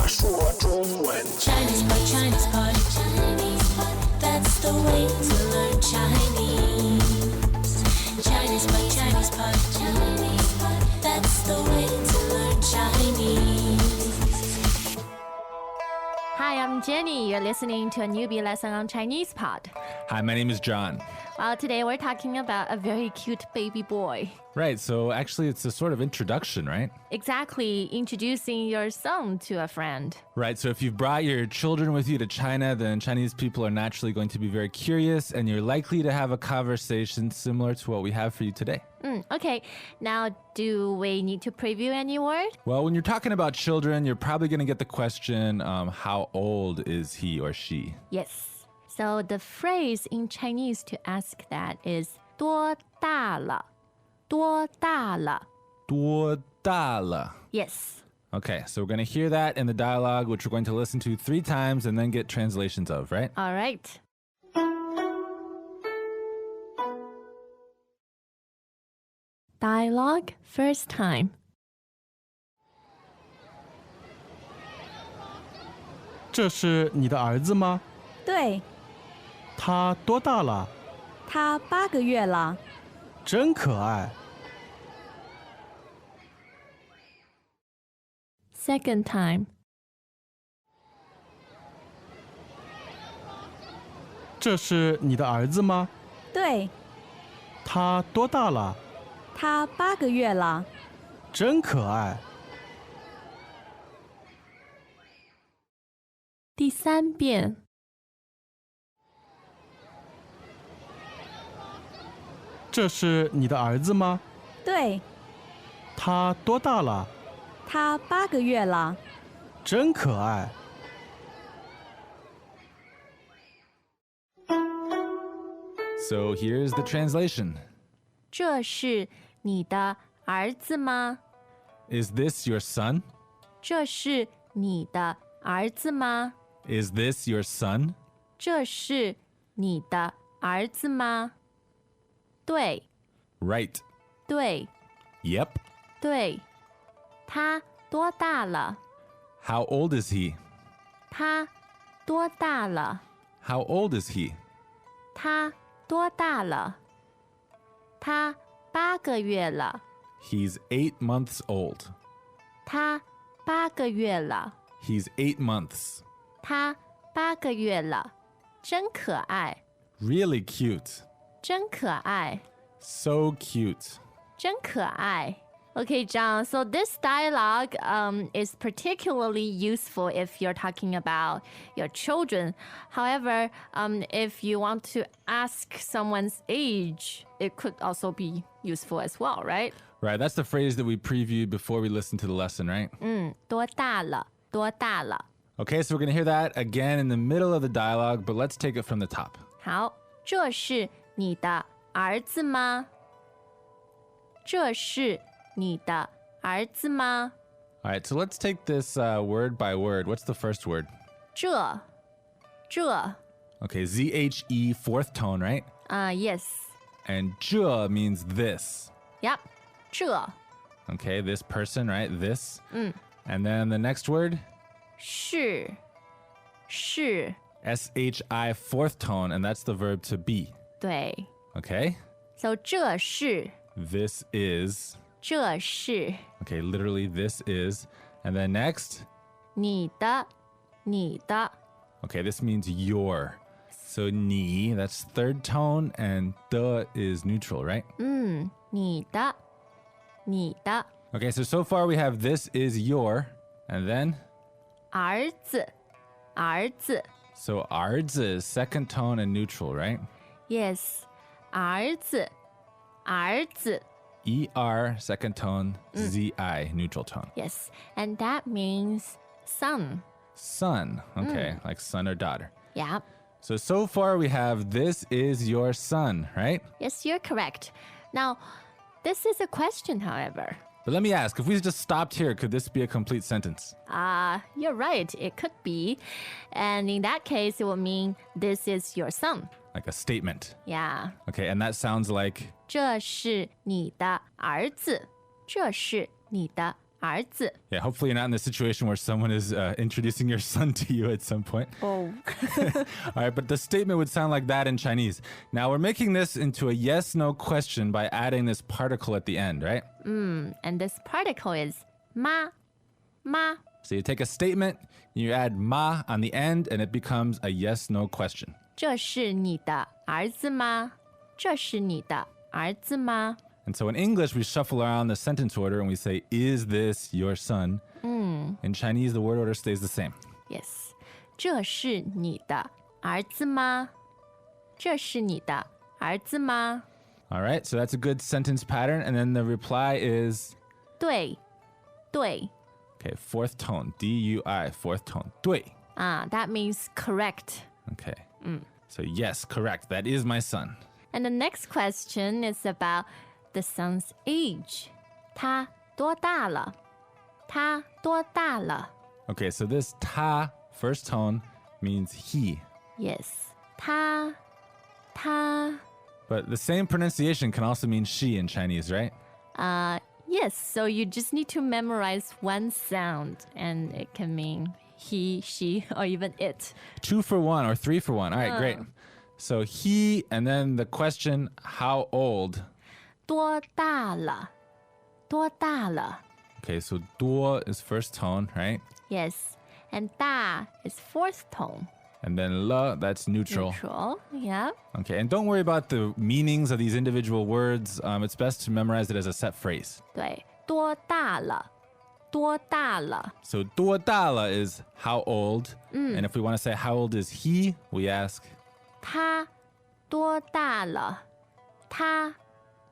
说中文。 Chinese pot, Chinese pot, Chinese pot. That's the way to learn Chinese. Chinese pot, Chinese pot, Chinese pot. That's the way to learn Chinese. Hi, I'm Jenny. You're listening to a newbie lesson on Chinese Pod. Hi, my name is John. Well, today we're talking about a very cute baby boy. Right, so actually it's a sort of introduction, right? Exactly, introducing your son to a friend. Right, so if you've brought your children with you to China, then Chinese people are naturally going to be very curious and you're likely to have a conversation similar to what we have for you today. Okay, now do we need to preview any word? Well, when you're talking about children, you're probably going to get the question, how old is he or she? Yes. So the phrase in Chinese to ask that is 多大了?多大了?多大了? Yes. Okay, so we're going to hear that in the dialogue, which we're going to listen to 3 times and then get translations of, right? All right. Dialogue first time. 这是你的儿子吗？对，他多大了？他8个月了。真可爱。 Second time. 这是你的儿子吗？对，他多大了？他8个月了。真可爱。第3遍。这是你的儿子吗？对，他多大了？他8个月了。真可爱。 So here's the translation. 这是你的儿子吗？ Is this your son? 这是你的儿子吗？ Is this your son? 这是你的儿子吗？对， Right. 对， Yep. 对。他多大了？ How old is he? 他多大了？ How old is he? 他多大了？他8个月了。 He's 8 months old. 他8个月了。 He's 8 months. 他8个月了。真可爱， Really cute. 真可爱。 So cute. 真可爱。Okay, John, so this dialogue is particularly useful if you're talking about your children. However, if you want to ask someone's age, it could also be useful as well, right? Right, that's the phrase that we previewed before we listened to the lesson, right? 多大了？多大了？ Okay, so we're going to hear that again in the middle of the dialogue, but let's take it from the top. 好，这是你的儿子吗？这是你的儿子吗？ All right, so let's take this word by word. What's the first word? 这 Okay, Z-H-E, 4th tone, right? Yes. And 这 means this. Yep. 这 Okay, this person, right? This. And then the next word? 是 S-H-I, 4th tone, and that's the verb to be. 对。 Okay? So 这是 This is. 这是 Okay, literally, this is. And then next? 你的 Okay, this means your. So 你, that's 3rd tone, and 的 is neutral, right? 你的 Okay, so far we have this is your, and then? 儿子 So 儿子 is 2nd tone and neutral, right? Yes. 儿子 E-R, 2nd tone, Z-I, neutral tone. Yes. And that means son. Son, okay, like son or daughter. Yeah. So far we have this is your son, right? Yes, you're correct. Now, this is a question, however. But let me ask, if we just stopped here, could this be a complete sentence? You're right. It could be. And in that case, it will mean this is your son. Like a statement. Yeah. Okay, and that sounds like? 这是你的儿子。这是你的儿子 Yeah, hopefully you're not in the situation where someone is introducing your son to you at some point. Oh. All right, but the statement would sound like that in Chinese. Now we're making this into a yes/no question by adding this particle at the end, right? And this particle is 妈 妈 So you take a statement, you add ma on the end, and it becomes a yes/no question. 这是你的儿子吗？这是你的儿子吗？ And so in English, we shuffle around the sentence order and we say, is this your son? In Chinese, the word order stays the same. Yes. 这是你的儿子吗？这是你的儿子吗？ All right, so that's a good sentence pattern. And then the reply is, 对，对 okay, fourth tone, D-U-I, fourth tone, 对. That means correct. Okay. So yes, correct. That is my son. And the next question is about the son's age. 他多大了？他多大了？ Okay, so this ta, first tone, means he. Yes. 他 But the same pronunciation can also mean she in Chinese, right? Yes, so you just need to memorize one sound and it can mean he, she, or even it. 2 for 1 or 3 for 1. All right, great. So he, and then the question, how old? 多大了？多大了？ Okay, so duo is first tone, right? Yes. And 大 is fourth tone. And then le, that's neutral. Neutral. Yeah. Okay, and don't worry about the meanings of these individual words. It's best to memorize it as a set phrase. 对，多大了？多大了？ So 多大了 is how old. And if we want to say how old is he, we ask, 他多大了？他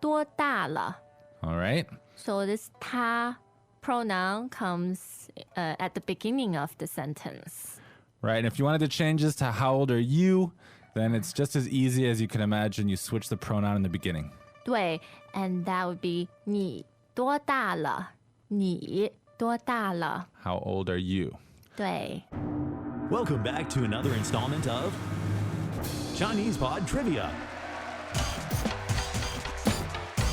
多大了？ all right? So this 他 pronoun comes at the beginning of the sentence. Right, and if you wanted to change this to how old are you, then it's just as easy as you can imagine. You switch the pronoun in the beginning. 对 and that would be 你多大了？你多大了？ How old are you? 对。 Welcome back to another installment of Chinese Pod Trivia.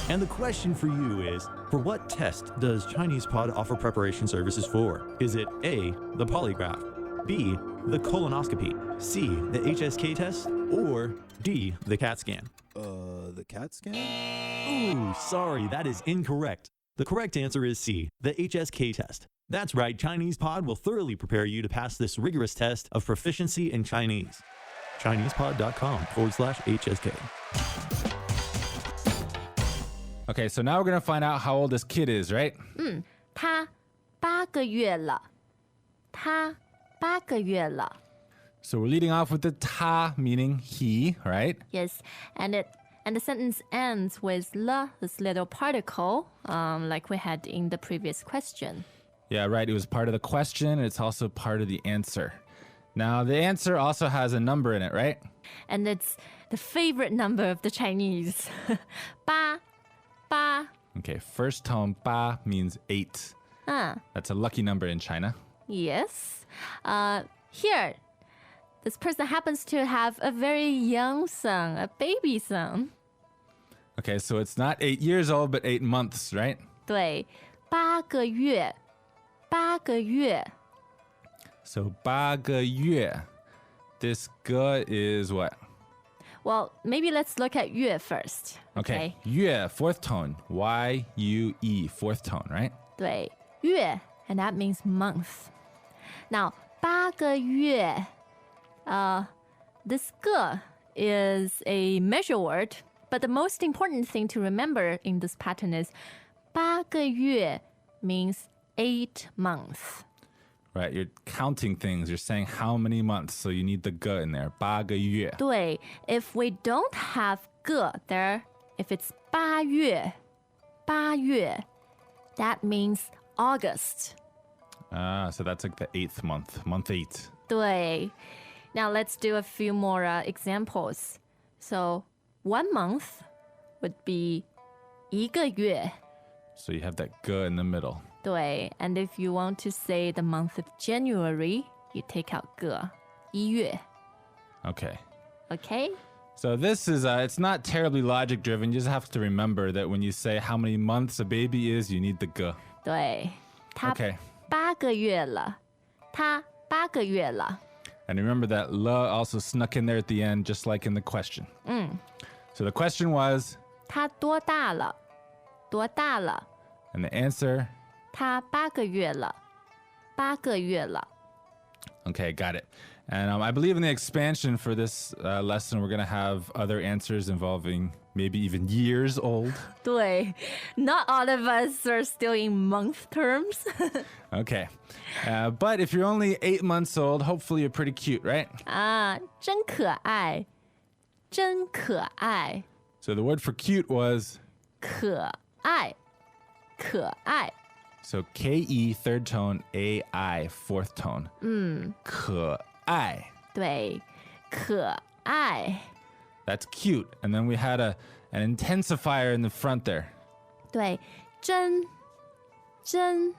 And the question for you is, for what test does Chinese Pod offer preparation services for? Is it A, the polygraph, B, the colonoscopy, C, the HSK test, or D, the CAT scan? The CAT scan? Ooh, sorry, that is incorrect. The correct answer is C, the HSK test. That's right, Chinese Pod will thoroughly prepare you to pass this rigorous test of proficiency in Chinese. ChinesePod.com/HSK. Okay, so now we're going to find out how old this kid is, right? 他8个月了。他8个月了。 So we're leading off with the ta, meaning he, right? Yes, and the sentence ends with le, this little particle, like we had in the previous question. Yeah, right. It was part of the question, and it's also part of the answer. Now, the answer also has a number in it, right? And it's the favorite number of the Chinese. 八 八 Okay, first tone, ba, means 8. That's a lucky number in China. Yes. Here, this person happens to have a very young son, a baby son. Okay, so it's not 8 years old, but 8 months, right? 对，8个月，8个月。 So 8个月. This ge is what? Well, maybe let's look at 月 first. Okay. 月, fourth tone. Y-U-E, fourth tone, right? 对，月 and that means month. Now, 8个月 this 个 is a measure word, but the most important thing to remember in this pattern is 8个月 means 8 months. Right, you're counting things. You're saying how many months, so you need the ge in there. 8个月. 对, if we don't have 个 there, if it's 8月 8月 that means August. So that's like the 8th month, month 8. 对. Now let's do a few more examples. So 1 month would be 一个月. So you have that ge in the middle. 对, and if you want to say the month of January, you take out 个, 一月. Okay. Okay? So this is, it's not terribly logic driven. You just have to remember that when you say how many months a baby is, you need the ge. 对.他 Okay. 8个月了，他8个月了。 And remember that le also snuck in there at the end, just like in the question. So the question was, 他多大了？多大了？ and the answer, 他8个月了，8个月了。 okay, got it. And I believe in the expansion for this lesson, we're going to have other answers involving maybe even years old. 对 ，Not all of us are still in month terms. Okay. But if you're only 8 months old, hopefully you're pretty cute, right? 啊，真可爱，真可爱， So the word for cute was, 可爱，可爱。 so K-E, third tone, A-I, fourth tone. 可爱. 对，可爱。 That's cute. And then we had an intensifier in the front there. 对，真，真。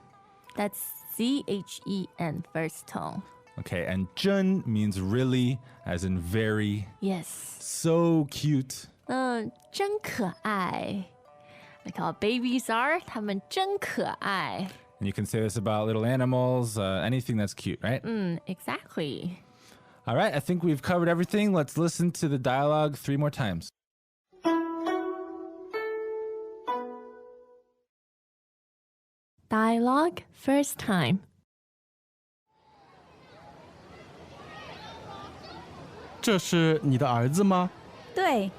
That's C-H-E-N first tone. Okay, and 真 means really, as in very, Yes. so cute. 真可爱。Like how babies are, 他们真可爱。 And you can say this about little animals, anything that's cute, right? Exactly. All right, I think we've covered everything. Let's listen to the dialogue 3 more times. Dialogue first time. 这是你的儿子吗？对，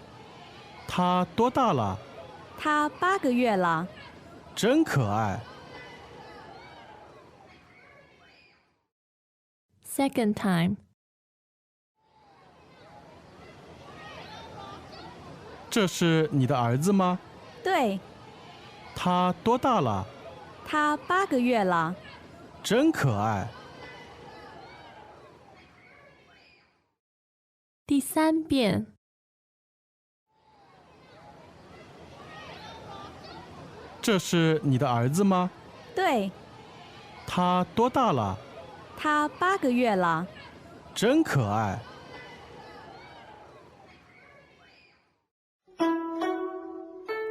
他多大了？他8个月了。真可爱。 Second time. 这是你的儿子吗？对，他多大了？他8个月了。真可爱。第三遍。这是你的儿子吗？对，他多大了？他8个月了。真可爱。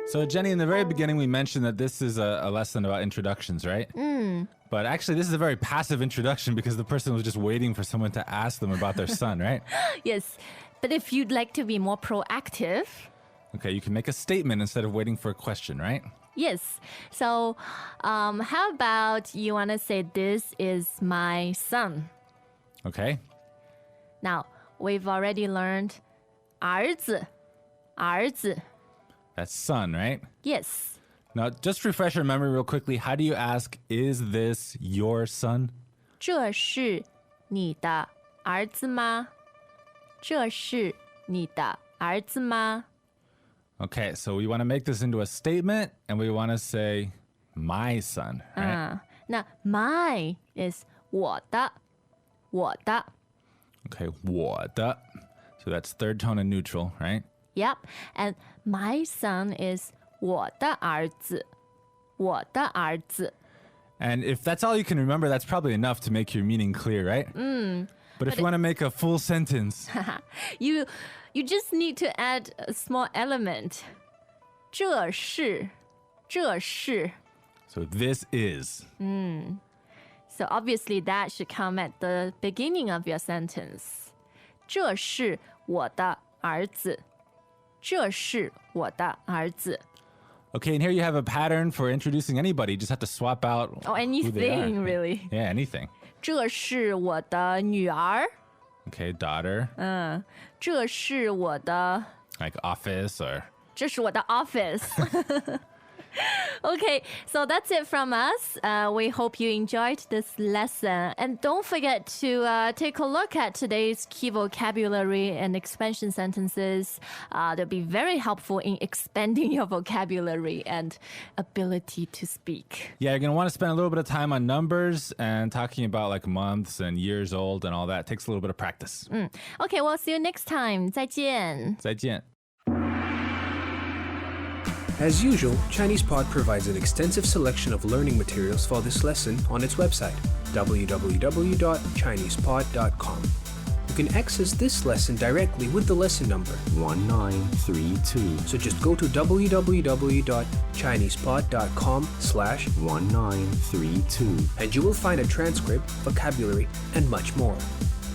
So, Jenny, in the very beginning, we mentioned that this is a lesson about introductions, right? But actually, this is a very passive introduction because the person was just waiting for someone to ask them about their son, right? Yes, but if you'd like to be more proactive, Okay, you can make a statement instead of waiting for a question, right? yes. So, how about you want to say, "This is my son." Okay. Now, we've already learned 儿子，儿子。 That's son, right? Yes. Now, just refresh your memory real quickly. How do you ask, is this your son? 这是你的儿子吗？这是你的儿子吗？ Okay, so we want to make this into a statement and we want to say, my son, right? 那 my is 我的，我的。 Okay, 我的. So that's third tone and neutral, right? Yep. And my son is 我的儿子，我的儿子。 And if that's all you can remember, that's probably enough to make your meaning clear, right? But if you want to make a full sentence, You just need to add a small element. 这是，这是。 so this is. So obviously that should come at the beginning of your sentence. 这是我的儿子，这是我的儿子。 Okay, and here you have a pattern for introducing anybody. You just have to swap out Oh, who they are. anything really. Yeah, anything. 这是我的女儿， Okay, daughter, 这是我的， like office or... 这是我的 office. Okay, so that's it from us. We hope you enjoyed this lesson. And don't forget to take a look at today's key vocabulary and expansion sentences. They'll be very helpful in expanding your vocabulary and ability to speak. Yeah, you're going to want to spend a little bit of time on numbers and talking about like months and years old and all that. It takes a little bit of practice. Okay, we'll see you next time. 再见. 再见. As usual, ChinesePod provides an extensive selection of learning materials for this lesson on its website, www.chinesepod.com. You can access this lesson directly with the lesson number 1932. So just go to www.chinesepod.com/1932 and you will find a transcript, vocabulary, and much more.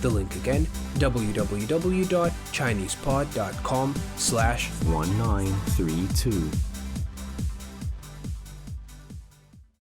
The link again, www.chinesepod.com/1932.